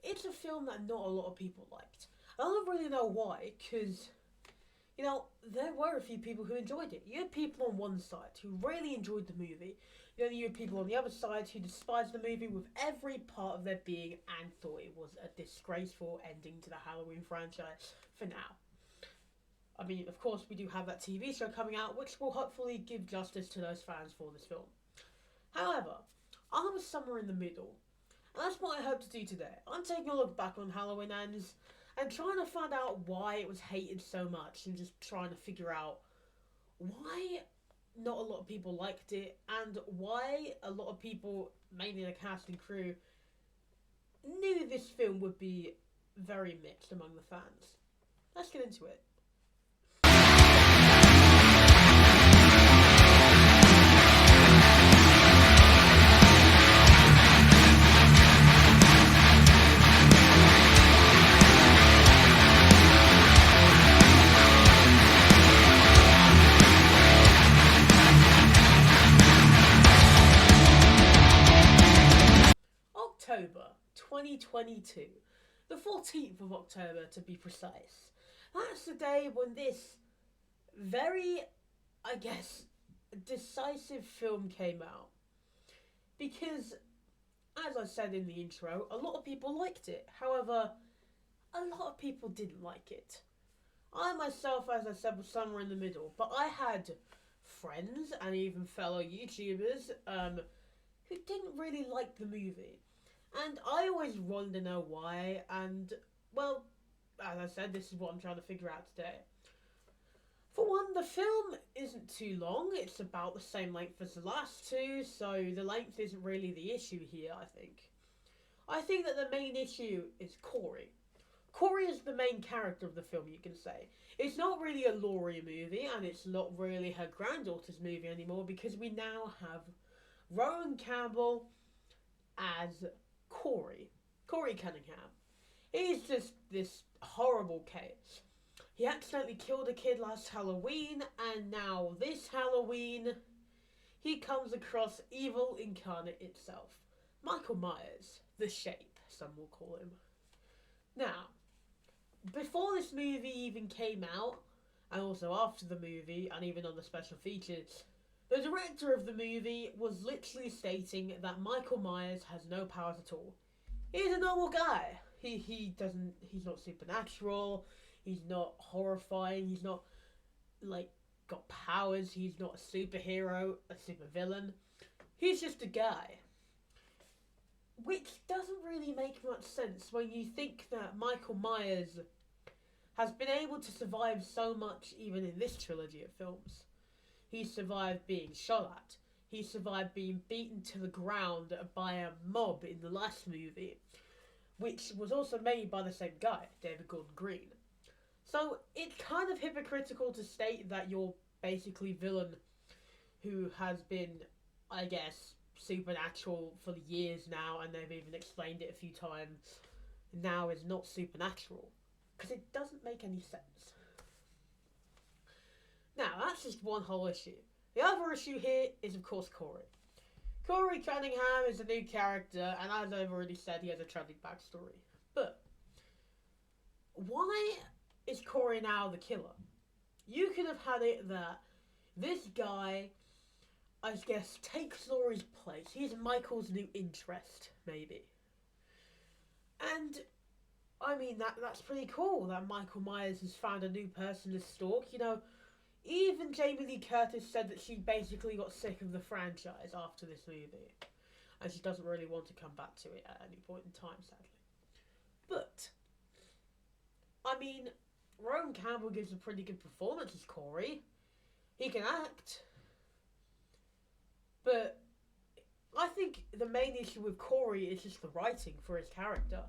it's a film that not a lot of people liked. I don't really know why, because, there were a few people who enjoyed it. You had people on one side who really enjoyed the movie. You had people on the other side who despised the movie with every part of their being and thought it was a disgraceful ending to the Halloween franchise for now. I mean, of course, we do have that TV show coming out, which will hopefully give justice to those fans for this film. However, I was somewhere in the middle, and that's what I hope to do today. I'm taking a look back on Halloween Ends and trying to find out why it was hated so much and just trying to figure out why not a lot of people liked it and why a lot of people, mainly the cast and crew, knew this film would be very mixed among the fans. Let's get into it. October 2022. The 14th of October, to be precise. That's the day when this very, I guess, decisive film came out. Because, as I said in the intro, a lot of people liked it. However, a lot of people didn't like it. I myself, as I said, was somewhere in the middle. But I had friends and even fellow YouTubers who didn't really like the movie. And I always wanted to know why, and, well, as I said, this is what I'm trying to figure out today. For one, the film isn't too long. It's about the same length as the last two, so the length isn't really the issue here, I think. I think that the main issue is Corey. Corey is the main character of the film, you can say. It's not really a Laurie movie, and it's not really her granddaughter's movie anymore, because we now have Rowan Campbell as Corey Cunningham. He's just this horrible case. He accidentally killed a kid last Halloween, and now this Halloween, he comes across evil incarnate itself. Michael Myers, the Shape, some will call him. Now, before this movie even came out, and also after the movie, and even on the special features, the director of the movie was literally stating that Michael Myers has no powers at all. He's a normal guy. He's not supernatural, he's not horrifying, he's not, got powers, he's not a superhero, a supervillain. He's just a guy. Which doesn't really make much sense when you think that Michael Myers has been able to survive so much even in this trilogy of films. He survived being shot at. He survived being beaten to the ground by a mob in the last movie, which was also made by the same guy, David Gordon Green. So it's kind of hypocritical to state that you're basically villain who has been, I guess, supernatural for years now, and they've even explained it a few times, now is not supernatural. Because it doesn't make any sense. Now, that's just one whole issue. The other issue here is, of course, Corey. Corey Cunningham is a new character, and as I've already said, he has a tragic backstory. But why is Corey now the killer? You could have had it that this guy, I guess, takes Laurie's place. He's Michael's new interest, maybe. And I mean, that's pretty cool that Michael Myers has found a new person to stalk. Even Jamie Lee Curtis said that she basically got sick of the franchise after this movie. And she doesn't really want to come back to it at any point in time, sadly. But, I mean, Rowan Campbell gives a pretty good performance as Corey. He can act. But I think the main issue with Corey is just the writing for his character.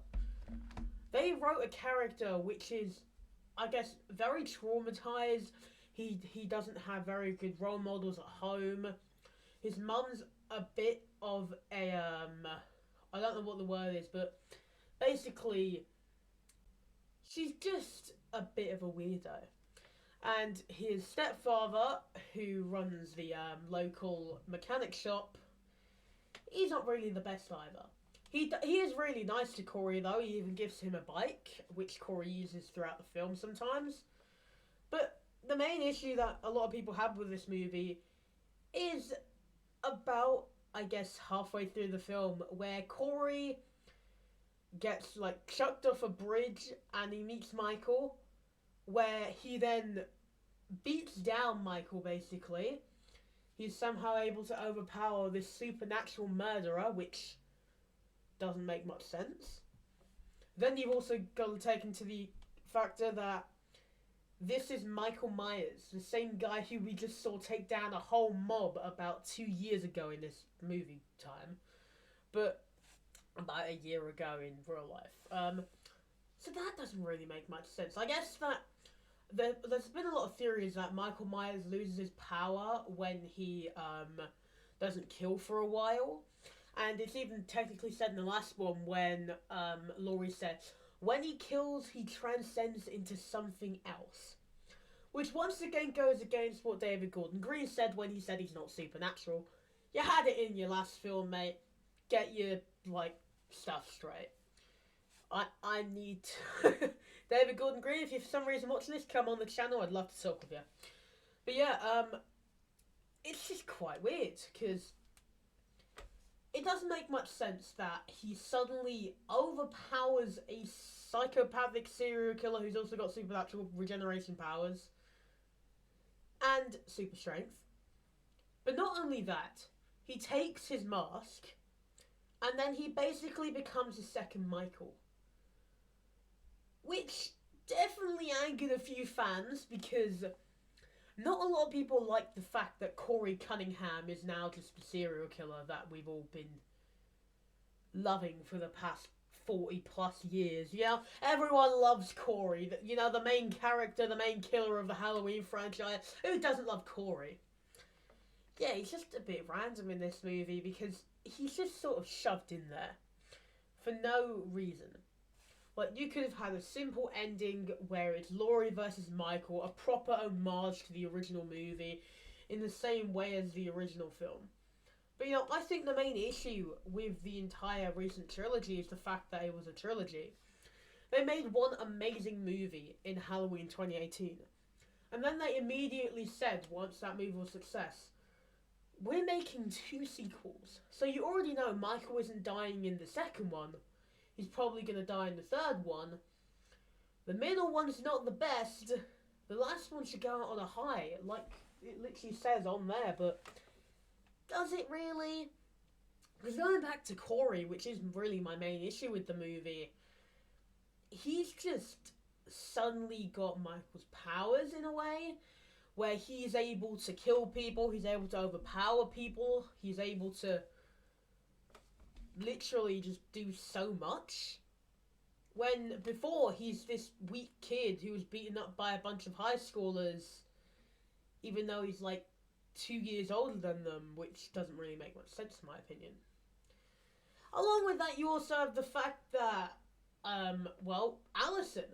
They wrote a character which is, I guess, very traumatized. He doesn't have very good role models at home. His mum's a bit of a, I don't know what the word is, but basically, she's just a bit of a weirdo. And his stepfather, who runs the local mechanic shop, he's not really the best either. He is really nice to Corey though. He even gives him a bike, which Corey uses throughout the film sometimes. But the main issue that a lot of people have with this movie is about, I guess, halfway through the film, where Corey gets like chucked off a bridge and he meets Michael, where he then beats down Michael basically. He's somehow able to overpower this supernatural murderer, which doesn't make much sense. Then you've also got to take into the factor that this is Michael Myers, the same guy who we just saw take down a whole mob about 2 years ago in this movie time. But about a year ago in real life. So that doesn't really make much sense. I guess that there's been a lot of theories that Michael Myers loses his power when he doesn't kill for a while. And it's even technically said in the last one when Laurie said, when he kills, he transcends into something else. Which once again goes against what David Gordon Green said when he said he's not supernatural. You had it in your last film, mate. Get your, stuff straight. I need to... David Gordon Green, if you're for some reason watching this, come on the channel. I'd love to talk with you. But yeah, it's just quite weird, because it doesn't make much sense that he suddenly overpowers a psychopathic serial killer who's also got supernatural regeneration powers and super strength. But not only that, he takes his mask and then he basically becomes a second Michael. Which definitely angered a few fans because not a lot of people like the fact that Corey Cunningham is now just the serial killer that we've all been loving for the past 40 plus years. You know, everyone loves Corey. You know, the main character, the main killer of the Halloween franchise. Who doesn't love Corey? Yeah, he's just a bit random in this movie because he's just sort of shoved in there for no reason. Like, you could have had a simple ending where it's Laurie versus Michael, a proper homage to the original movie, in the same way as the original film. But, you know, I think the main issue with the entire recent trilogy is the fact that it was a trilogy. They made one amazing movie in Halloween 2018. And then they immediately said, once that movie was a success, we're making 2 sequels. So you already know Michael isn't dying in the second one. He's probably going to die in the third one. The middle one's not the best. The last one should go out on a high, like it literally says on there, but does it really? Because going back to Corey, which is really my main issue with the movie, he's just suddenly got Michael's powers in a way, where he's able to kill people, he's able to overpower people, he's able to literally just do so much. When before he's this weak kid who was beaten up by a bunch of high schoolers, even though he's like 2 years older than them, which doesn't really make much sense in my opinion. Along with that, you also have the fact that, Allison,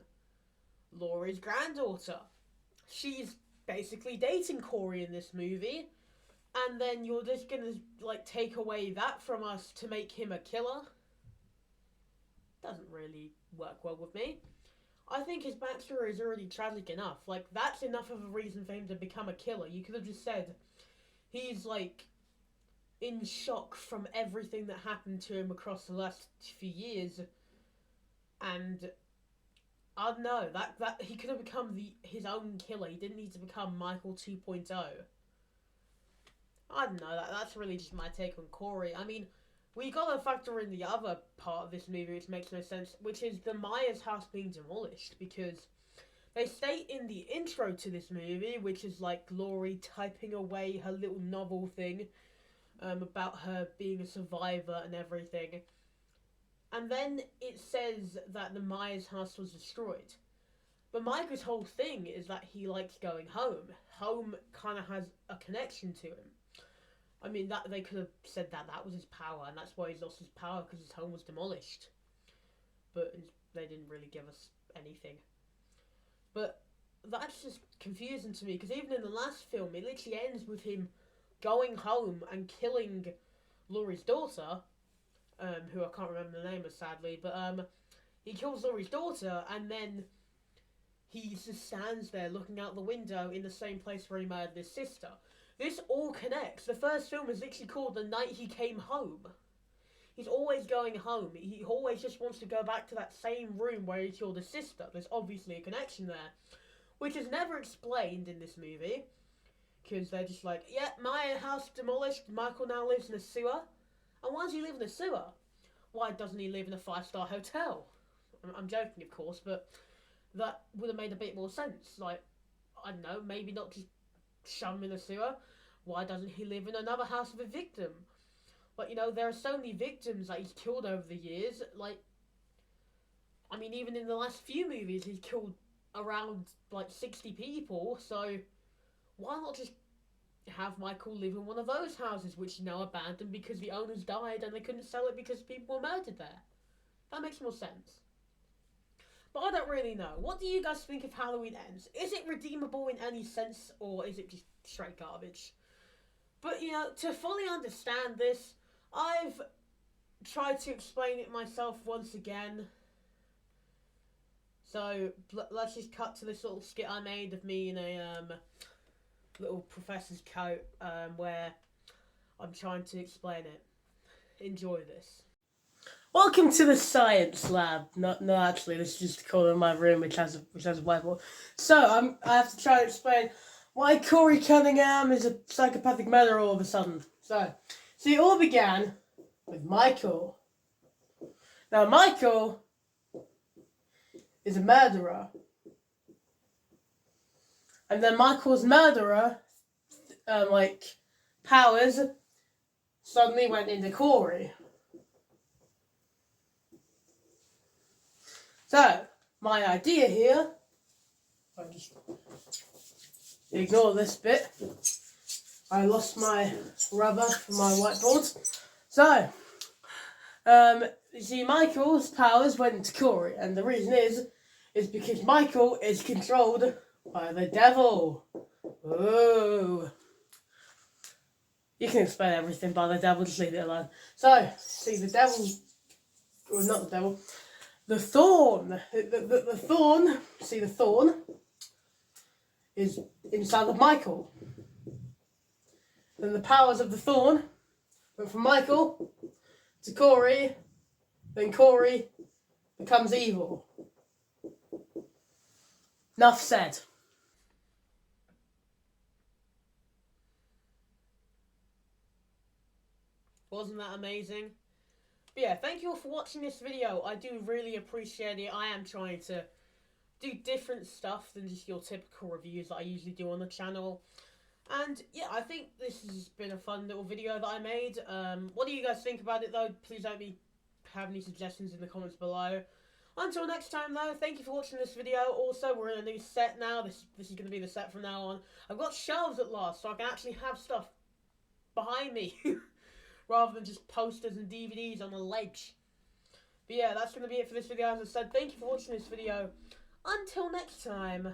Laurie's granddaughter, she's basically dating Corey in this movie. And then you're just gonna, take away that from us to make him a killer? Doesn't really work well with me. I think his backstory is already tragic enough. That's enough of a reason for him to become a killer. You could have just said he's, in shock from everything that happened to him across the last few years. And I don't know, that he could have become his own killer. He didn't need to become Michael 2.0. I don't know, that's really just my take on Corey. I mean, we gotta factor in the other part of this movie which makes no sense, which is the Myers house being demolished, because they state in the intro to this movie, which is Laurie typing away her little novel thing, about her being a survivor and everything, and then it says that the Myers house was destroyed. But Michael's whole thing is that he likes going home. Home kind of has a connection to him. I mean, that they could have said that was his power, and that's why he's lost his power, because his home was demolished. But they didn't really give us anything. But that's just confusing to me, because even in the last film, it literally ends with him going home and killing Laurie's daughter, who I can't remember the name of sadly, but he kills Laurie's daughter, and then he just stands there looking out the window in the same place where he murdered his sister. This all connects. The first film is literally called The Night He Came Home. He's always going home. He always just wants to go back to that same room where he killed his sister. There's obviously a connection there, which is never explained in this movie, because they're just like, yeah, my house demolished, Michael now lives in a sewer. And why does he live in a sewer? Why doesn't he live in a 5-star hotel? I'm joking, of course, but that would have made a bit more sense. Like, I don't know, maybe not just shove him in a sewer. Why doesn't he live in another house with a victim? But, you know, there are so many victims that he's killed over the years. Like, I mean, even in the last few movies, he's killed around, like, 60 people. So, why not just have Michael live in one of those houses, which is now abandoned because the owners died and they couldn't sell it because people were murdered there? That makes more sense. But I don't really know. What do you guys think of Halloween Ends? Is it redeemable in any sense, or is it just straight garbage? But, you know, to fully understand this, I've tried to explain it myself once again. So, let's just cut to this little skit I made of me in a little professor's coat, where I'm trying to explain it. Enjoy this. Welcome to the science lab. No, actually, this is just a corner of my room which has a whiteboard. So I have to try to explain why Corey Cunningham is a psychopathic murderer all of a sudden. So it all began with Michael. Now Michael is a murderer, and then Michael's murderer, powers suddenly went into Corey. So, my idea here, I just ignore this bit. I lost my rubber for my whiteboard. So, you see, Michael's powers went into Corey, and the reason is because Michael is controlled by the devil. Ooh. You can explain everything by the devil, just leave it alone. So, see, the devil, or not the devil, the thorn, the thorn, see the thorn is inside of Michael. Then the powers of the thorn went from Michael to Corey, then Corey becomes evil. Enough said. Wasn't that amazing? But yeah, thank you all for watching this video. I do really appreciate it. I am trying to do different stuff than just your typical reviews that I usually do on the channel. And yeah, I think this has been a fun little video that I made. What do you guys think about it though? Please let me have any suggestions in the comments below. Until next time though, thank you for watching this video. Also, we're in a new set now. This is going to be the set from now on. I've got shelves at last, so I can actually have stuff behind me. Rather than just posters and DVDs on a ledge. But yeah, that's going to be it for this video. As I said, thank you for watching this video. Until next time.